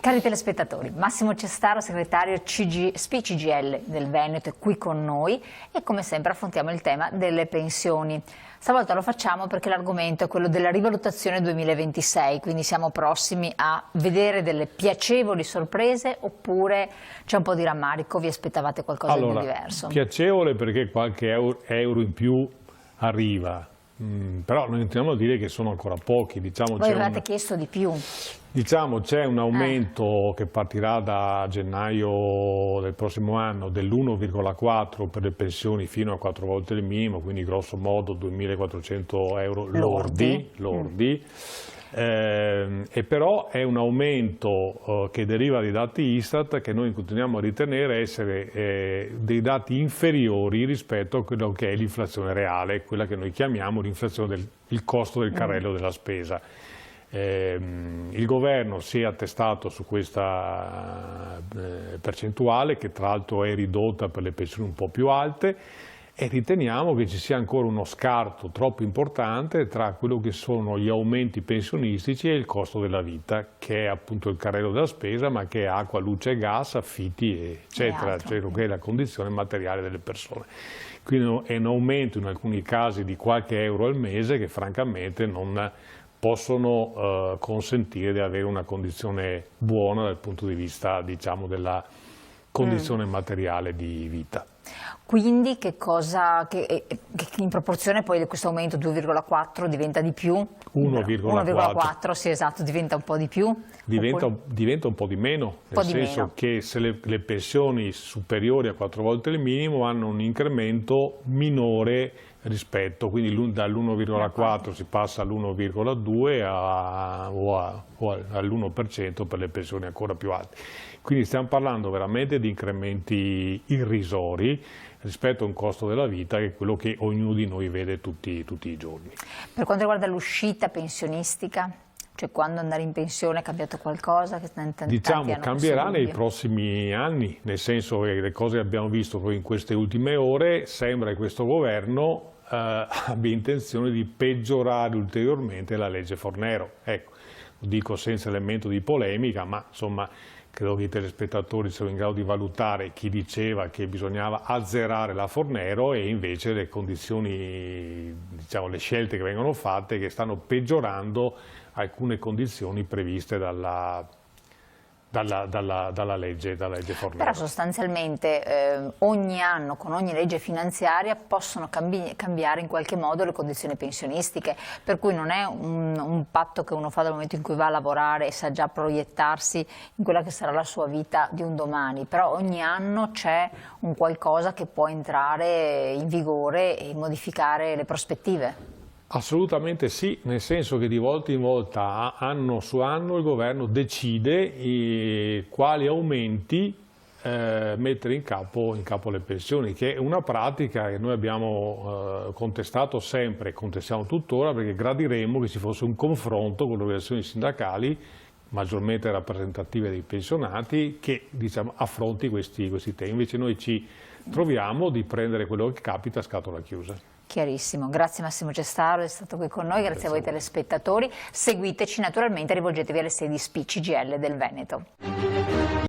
Cari telespettatori, Massimo Cestaro, segretario SPI-CGIL del Veneto, è qui con noi e come sempre affrontiamo il tema delle pensioni. Stavolta lo facciamo perché l'argomento è quello della rivalutazione 2026, quindi siamo prossimi a vedere delle piacevoli sorprese oppure c'è un po' di rammarico, vi aspettavate qualcosa di diverso? Piacevole perché qualche euro in più arriva. Però noi intendiamo dire che sono ancora pochi. Diciamo, voi avevate chiesto di più? Diciamo c'è un aumento che partirà da gennaio del prossimo anno dell'1,4 per le pensioni fino a 4 volte il minimo, quindi grosso modo 2.400 euro lordi. E però è un aumento che deriva dai dati Istat che noi continuiamo a ritenere essere dei dati inferiori rispetto a quello che è l'inflazione reale, quella che noi chiamiamo l'inflazione del costo del carrello della spesa. Il governo si è attestato su questa percentuale che tra l'altro è ridotta per le pensioni un po' più alte e riteniamo che ci sia ancora uno scarto troppo importante tra quello che sono gli aumenti pensionistici e il costo della vita, che è appunto il carrello della spesa, ma che è acqua, luce, gas, affitti, eccetera, cioè che è la condizione materiale delle persone. Quindi è un aumento in alcuni casi di qualche euro al mese che francamente non possono consentire di avere una condizione buona dal punto di vista, diciamo, della condizione materiale di vita. Quindi che in proporzione poi di questo aumento 2,4 diventa di più? 1,4, sì, esatto, diventa un po' di più? Diventa un po' di meno, nel senso che se le pensioni superiori a 4 volte il minimo hanno un incremento minore rispetto, quindi dall'1,4 si passa all'1,2 o all'1% per le pensioni ancora più alte. Quindi stiamo parlando veramente di incrementi irrisori rispetto a un costo della vita che è quello che ognuno di noi vede tutti i giorni. Per quanto riguarda l'uscita pensionistica, cioè quando andare in pensione è cambiato qualcosa? Diciamo cambierà nei prossimi anni, nel senso che le cose che abbiamo visto poi in queste ultime ore, sembra che questo governo abbia intenzione di peggiorare ulteriormente la legge Fornero. Ecco, lo dico senza elemento di polemica, ma insomma credo che i telespettatori siano in grado di valutare chi diceva che bisognava azzerare la Fornero e invece le condizioni, diciamo, le scelte che vengono fatte che stanno peggiorando alcune condizioni previste dalla legge Fornero. Però sostanzialmente ogni anno con ogni legge finanziaria possono cambiare in qualche modo le condizioni pensionistiche, per cui non è un patto che uno fa dal momento in cui va a lavorare e sa già proiettarsi in quella che sarà la sua vita di un domani, però ogni anno c'è un qualcosa che può entrare in vigore e modificare le prospettive. Assolutamente sì, nel senso che di volta in volta, anno su anno, il governo decide quali aumenti mettere in capo le pensioni, che è una pratica che noi abbiamo contestato sempre e contestiamo tuttora, perché gradiremmo che ci fosse un confronto con le organizzazioni sindacali maggiormente rappresentative dei pensionati che, diciamo, affronti questi temi. Invece noi ci troviamo di prendere quello che capita a scatola chiusa. Chiarissimo, grazie Massimo Cestaro, è stato qui con noi, grazie a voi telespettatori, seguiteci naturalmente, rivolgetevi alle sedi SPI-CGIL del Veneto.